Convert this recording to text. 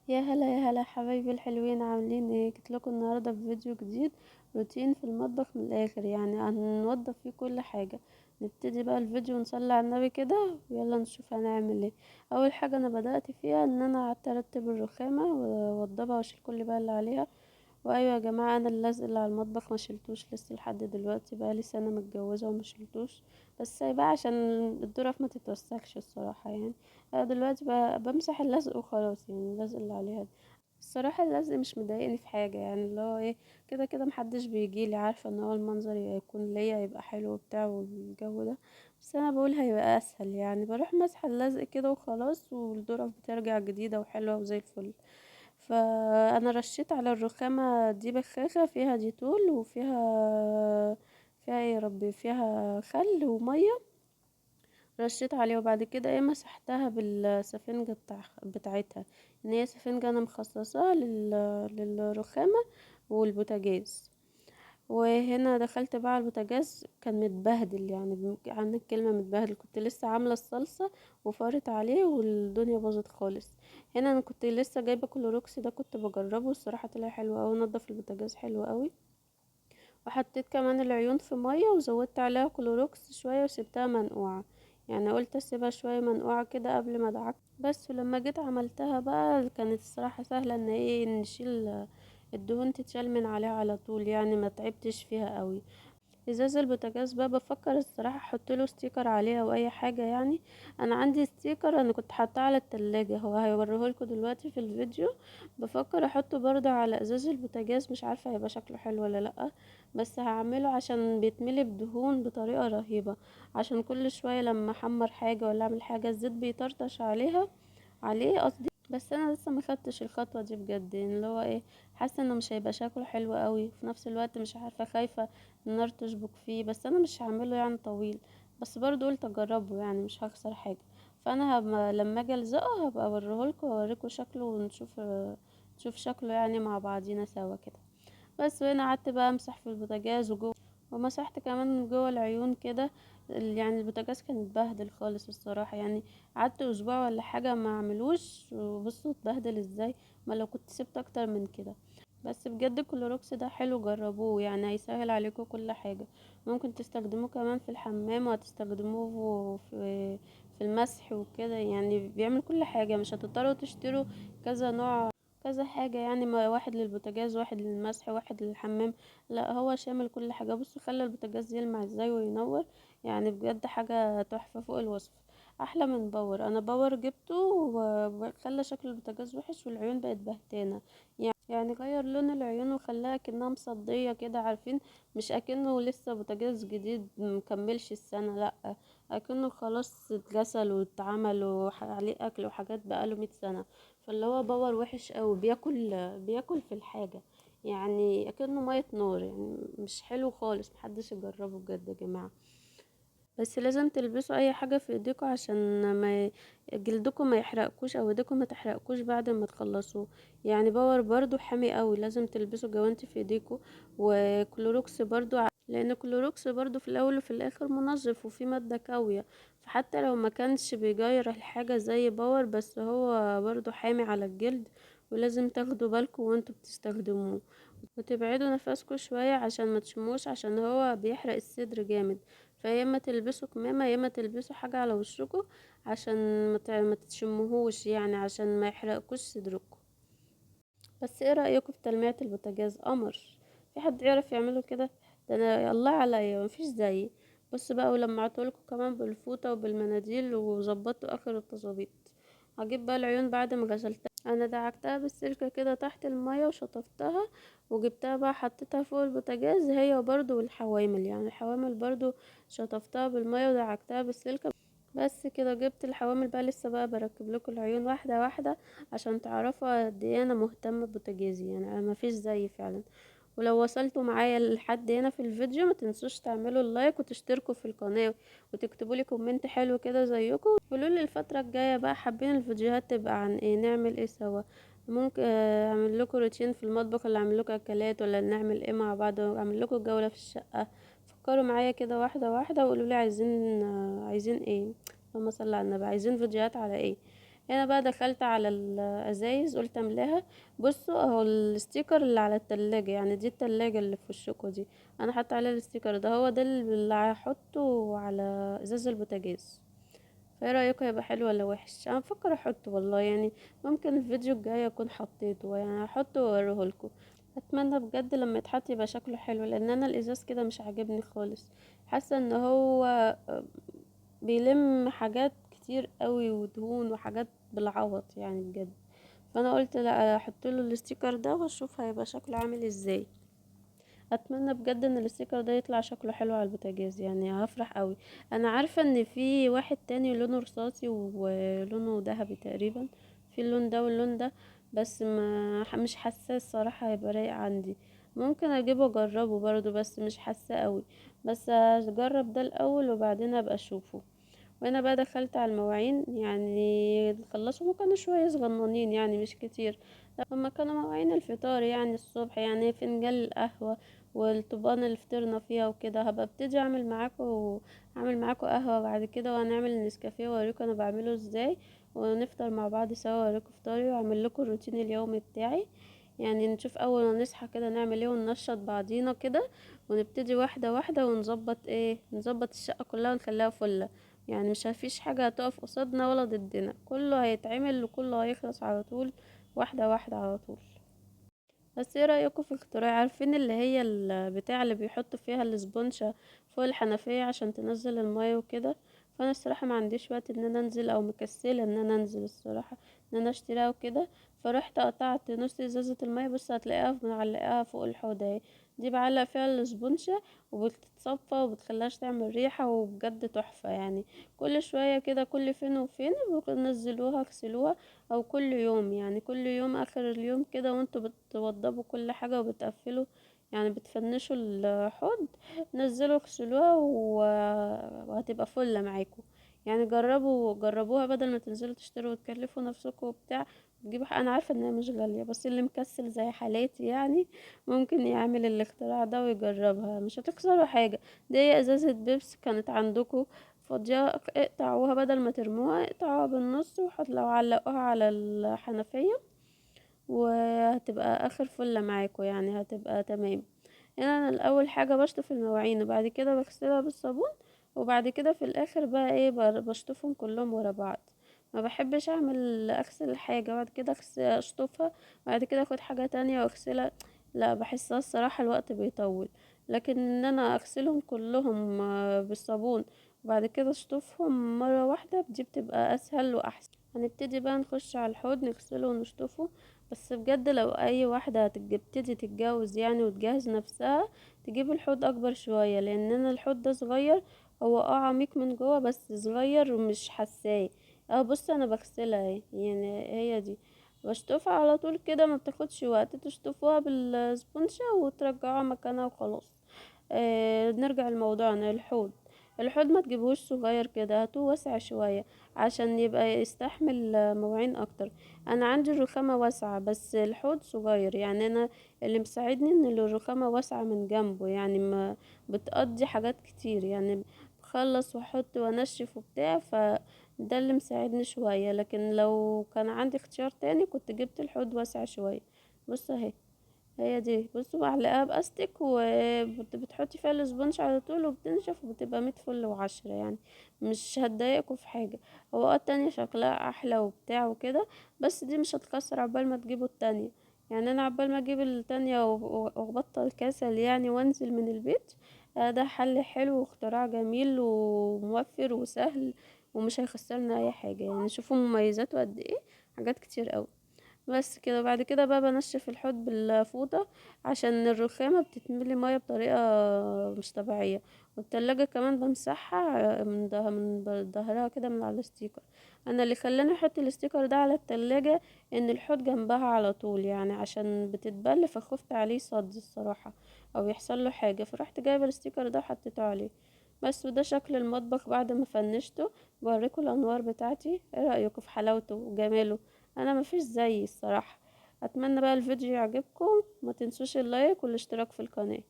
يا هلا يا هلا حبايبي الحلوين، عاملين ايه؟ جيت لكم النهارده بفيديو جديد. روتين في المطبخ من الاخر، يعني هنوضب فيه كل حاجه. نبتدي بقى الفيديو ونصلي على النبي كده، ويلا نشوف هنعمل ايه. اول حاجه انا بدأت فيها ان انا قعدت ارتب الرخامه واوضبها واشيل كل بقى اللي عليها. وايوه يا جماعه، انا اللزق اللي على المطبخ ما شلتوش لسه لحد دلوقتي، بقى لي سنه متجوزه وما شلتوش. بس سايباه عشان الظرف ما تتوسخش الصراحه يعني. دلوقتي بقى بمسح اللزق وخلاص، يعني اللزق اللي عليها. الصراحة اللزق مش مضايقني في حاجة، يعني اللي هو ايه، كده كده محدش بيجيلي، عارفة ان هو المنظر يكون ليا يبقى حلو وبتاع والجو ده. بس انا بقول هيبقى اسهل، يعني بروح مسح اللزق كده وخلاص، والظرف بترجع جديدة وحلوة وزي الفل. فانا رشيت على الرخامة دي بخاخة فيها ديتول، فيها ايه يا ربي، فيها خل ومية. رشيت عليها وبعد كده ايه مسحتها بالسفنجة بتاعتها. ان هي سفنجة انا مخصصاها للرخامة والبوتاجاز. وهنا دخلت بقى على البوتاجاز، كان متبهدل، يعني عن الكلمة متبهدل، كنت لسه عاملة الصلصة وفارت عليه والدنيا باظت خالص. هنا انا كنت لسه جايبة كلوروكس ده، كنت بجربه الصراحة طلع حلو اوي، نضف البوتاجاز حلو اوي. وحطيت كمان العيون في مية وزودت عليها كلوروكس شوية وسبتها منقوعة. يعني قلت اسيبها شوية منقوعة كده قبل ما ادعك. بس ولما جيت عملتها بقى كانت الصراحة سهلة، ان ايه نشيل الدهون تتشال من عليها على طول، يعني ما تعبتش فيها قوي. ازاز البوتاجاز بقى بفكر الصراحه احط له ستيكر عليه او اي حاجه يعني. انا عندي ستيكر انا كنت حاطاه على التلاجة، هو هيوريهولكوا دلوقتي في الفيديو. بفكر احطه برضه على ازاز البوتاجاز، مش عارفه هيبقى شكله حلو ولا لا. بس هعمله عشان بيتملي بدهون بطريقه رهيبه. عشان كل شويه لما احمر حاجه ولا اعمل حاجه الزيت بيطرطش عليه قصدي. بس انا لسه ما خدتش الخطوه دي بجد، يعني اللي هو ايه، حاسه انه مش هيبقى شكله حلو قوي، في نفس الوقت مش عارفه، خايفه النار تشبك فيه، بس انا مش هعمله يعني طويل. بس برضو قلت اجربه، يعني مش هخسر حاجه. فانا لما اجي الزقه هبقى اوريهولكوا واوريكوا شكله ونشوف نشوف شكله يعني مع بعضينا سوا كده. بس وهنا قعدت بقى امسح في البوتاجاز وجوه، ومسحت كمان جوه العيون كده. يعني البوتاجاز كان اتبهدل خالص الصراحه يعني. قعدت اسبوع ولا حاجه ما اعملوش، وبصوا اتبهدل ازاي. ما لو كنت سبت اكتر من كده. بس بجد الكلوروكس ده حلو، جربوه يعني هيسهل عليكم كل حاجه. ممكن تستخدموه كمان في الحمام، وهتستخدموه في المسح وكده، يعني بيعمل كل حاجه، مش هتضطروا تشتروا كذا نوع، كذا حاجة يعني، ما واحد للبوتاجاز واحد للمسح واحد للحمام. لا هو شامل كل حاجة، بص خلى البوتاجاز يلمع ازاي وينور. يعني بجد حاجة تحفة فوق الوصف. احلى من باور، انا باور جبته وخلى شكل البوتاجاز وحش والعيون بقت بهتانة. يعني غير لون العيون وخلاها كأنها مصدية كده، عارفين؟ مش اكنه لسه بوتاجاز جديد مكملش السنة، لا، اكنه خلاص اتغسل واتعمل وعليه اكل وحاجات بقاله 100 سنة. فاللي هو باور وحش قوي، بياكل في الحاجة، يعني اكنه مية نار، يعني مش حلو خالص، محدش يجربه بجد يا جماعة. بس لازم تلبسوا اي حاجة في ايديكم عشان جلدكم ما يحرقكوش او ايديكم ما تحرقكوش بعد ما تخلصوه. يعني باور برضو حامي قوي، لازم تلبسوا جوانتي في ايديكم. وكلوروكس برضو لان كلوروكس برضو في الاول وفي الاخر منظف وفيه مادة كاوية. فحتى لو ما كانش بيجير الحاجة زي باور، بس هو برضو حامي على الجلد. ولازم تاخدوا بالكم وانتوا بتستخدموه. وتبعدوا نفسكم شوية عشان ما تشموش، عشان هو بيحرق الصدر جامد. فيا اما تلبسوا كمامة يا اما تلبسوا حاجة على وشكم، عشان ما تشموهوش، يعني عشان ما يحرقكوش صدركم. بس ايه رأيكم في تلميع البوتاجاز؟ قمر. في حد يعرف يعمله كده؟ ده انا الله عليا مفيش زيي. بص بقى، ولمعتهولكوا كمان بالفوطة وبالمناديل وظبطوا اخر التظابيط. هجيب بقى العيون بعد ما غسلتها، انا دعكتها بالسلكة كده تحت المية وشطفتها. وجبتها بقى حطيتها فوق البوتاجاز، هي برضو والحوامل، يعني الحوامل برضو شطفتها بالمية ودعكتها بالسلكة. بس كده جبت الحوامل بقى، لسه بقى بركب لكم العيون واحدة واحدة عشان تعرفوا قد ايه انا مهتمة ببوتاجازي، يعني انا مفيش زيي فعلا. ولو وصلتوا معايا لحد هنا في الفيديو ما تنسوش تعملوا اللايك وتشتركوا في القناة، وتكتبوا لي كومنت حلو كده زيكم. قولوا لي الفترة الجاية بقى حابين الفيديوهات تبقى عن ايه، نعمل ايه سوا. ممكن اعمل لكم روتين في المطبخ، ولا اعمل لكم اكلات، ولا نعمل ايه مع بعض، اعمل لكم جولة في الشقة. فكروا معايا كده واحدة واحدة وقولوا لي عايزين ايه. اللهم صل على النبي، عايزين فيديوهات على ايه. هنا بقى دخلت على الازايز قلت املاها. بصوا اهو الستيكر اللي على التلاجة، يعني دي التلاجة اللي في وشكوا دي، انا حاطه عليها الستيكر ده، هو ده اللي هحطه على ازاز البوتاجاز. فايه رايكم، هيبقى حلو ولا وحش؟ انا بفكر احطه والله، يعني ممكن الفيديو الجاي اكون حطيته، يعني هحطه واوريهولكم. اتمنى بجد لما يتحط يبقى شكله حلو، لان انا الازاز كده مش عاجبني خالص. حاسه ان هو بيلم حاجات كتير قوي ودهون وحاجات بالعبط يعني بجد. فانا قلت لا، احط له الستيكر ده واشوف هيبقى شكله عامل ازاي. اتمنى بجد ان الستيكر ده يطلع شكله حلو على البوتاجاز، يعني هفرح قوي. انا عارفه ان في واحد تاني لونه رصاصي ولونه ذهبي تقريبا، في اللون ده واللون ده، بس ما مش حاسه الصراحه هيبقى رايق عندي. ممكن اجيبه اجربه برضو، بس مش حاسه قوي. بس اجرب ده الاول وبعدين ابقى اشوفه. وانا بقى دخلت على المواعين، يعني خلصوا، ما كانوا شويه صغننين يعني مش كتير. هما كانوا مواعين الفطار يعني الصبح، يعني فنجان القهوه والطبان اللي فطرنا فيها وكده. هبقى ابتدي اعمل معاكم قهوه بعد كده، وهنعمل نسكافيه واوريكم انا بعمله ازاي، ونفطر مع بعض سوا واوريكم فطاري، واعمل لكم الروتين اليومي بتاعي. يعني نشوف اول ما نصحى كده نعمل ايه، وننشط بعضينا كده، ونبتدي واحده واحده، نظبط الشقه كلها ونخليها فله. يعني مش هفيش حاجة هتقف قصادنا ولا ضدنا، كله هيتعمل وكله هيخلص على طول، واحدة واحدة على طول. بس ايه رأيكم في اختراع؟ عارفين اللي هي البتاع اللي بيحطوا فيها الاسبونشة فوق الحنفية عشان تنزل المية وكده؟ فانا الصراحة ما عنديش وقت ان انا انزل، او مكسلة ان انا انزل الصراحة ان انا اشتريها وكده. فرحت قطعت نص ازازة المية، بس هتلاقيها معلقاها فوق الحوض اهي. دي بعلق فيها الاسبونشة وبتتصفى وبتخليهاش تعمل ريحة، وبجد تحفة يعني. كل شوية كده، كل فين وفين بنزلوها اغسلوها، او كل يوم، يعني كل يوم اخر اليوم كده وانتوا بتوضبوا كل حاجة وبتقفلوا، يعني بتفنشوا الحوض، نزلوا اغسلوها وهتبقى فلة معاكم. يعني جربوها بدل ما تنزلوا تشتروا وتكلفوا نفسكم وبتاع. تجيبوا انا عارفه انها مش غاليه، بس اللي مكسل زي حالاتي يعني ممكن يعمل الاختراع ده ويجربها، مش هتخسروا حاجه. دي ازازه بيبس كانت عندكم فاضية، اقطعوها بدل ما ترموها، اقطعوها بالنص وحط لو علقوها على الحنفية، وهتبقى اخر فلة معاكم، يعني هتبقى تمام. هنا انا الاول حاجة بشطف المواعين، وبعد كده بغسلها بالصابون، وبعد كده في الاخر بقى ايه بشطفهم كلهم ورا بعض. ما بحبش اعمل اغسل حاجة بعد كده اشطفها، بعد كده اخد حاجة تانية واغسلها. لا، بحسها الصراحة الوقت بيطول. لكن ان انا اغسلهم كلهم بالصابون، وبعد كده اشطفهم مرة واحدة، دي بتبقى اسهل واحسن. هنبتدي بقى نخش على الحوض نغسله ونشطفه. بس بجد لو اي واحدة هتبتدي تتجوز يعني وتجهز نفسها، تجيب الحوض اكبر شوية، لان انا الحوض ده صغير. هو عميق من جوه بس صغير ومش حساه. اه بص انا بغسلها اهي، يعني هي دي بشطفها على طول كده، ما بتاخدش وقت، تشطفوها بالسبونشة وترجعوها مكانها وخلاص. نرجع لموضوعنا الحوض. الحوض ما تجيبوش صغير كده، هاتوه واسع شوية عشان يبقى يستحمل مواعين اكتر. انا عندي الرخامة واسعة بس الحوض صغير، يعني انا اللي مساعدني ان الرخامة واسعة من جنبه، يعني ما بتقضي حاجات كتير يعني، بخلص واحط وانشف وبتاع، فده اللي مساعدني شوية. لكن لو كان عندي اختيار تاني كنت جبت الحوض واسع شوية. بص اهي، هي دي بصوا معلقاها باستك، وبتحطي فيها الاسبونج على طول وبتنشف، وبتبقى 100 فل و10 يعني، مش هتضايقكوا في حاجة. هو التانية شكلها احلى وبتاع وكده، بس دي مش هتكسر عقبال ما تجيبوا التانية. يعني انا عقبال ما اجيب التانية وابطل كسل يعني وانزل من البيت. ده حل حلو واختراع جميل وموفر وسهل، ومش هيخسرنا اي حاجة. يعني شوفوا مميزاته قد ايه، حاجات كتير قوي. بس كده، بعد كده بقى بنشف الحوض بالفوطة، عشان الرخامة بتتملي مية بطريقة مش طبيعية. والتلاجة كمان بمسحها من ظهرها كده من على الستيكر. انا اللي خلاني احط الستيكر ده على التلاجة ان الحوض جنبها على طول، يعني عشان بتتبل، فخفت عليه صد الصراحة، او يحصل له حاجة، فرحت جايبة الستيكر ده وحطيته عليه. بس وده شكل المطبخ بعد ما فنشته. بوريكم الانوار بتاعتي، ايه رأيكم في حلاوته وجماله؟ انا مفيش زيي الصراحة. اتمنى بقى الفيديو يعجبكم، ما تنسوش اللايك والاشتراك في القناة.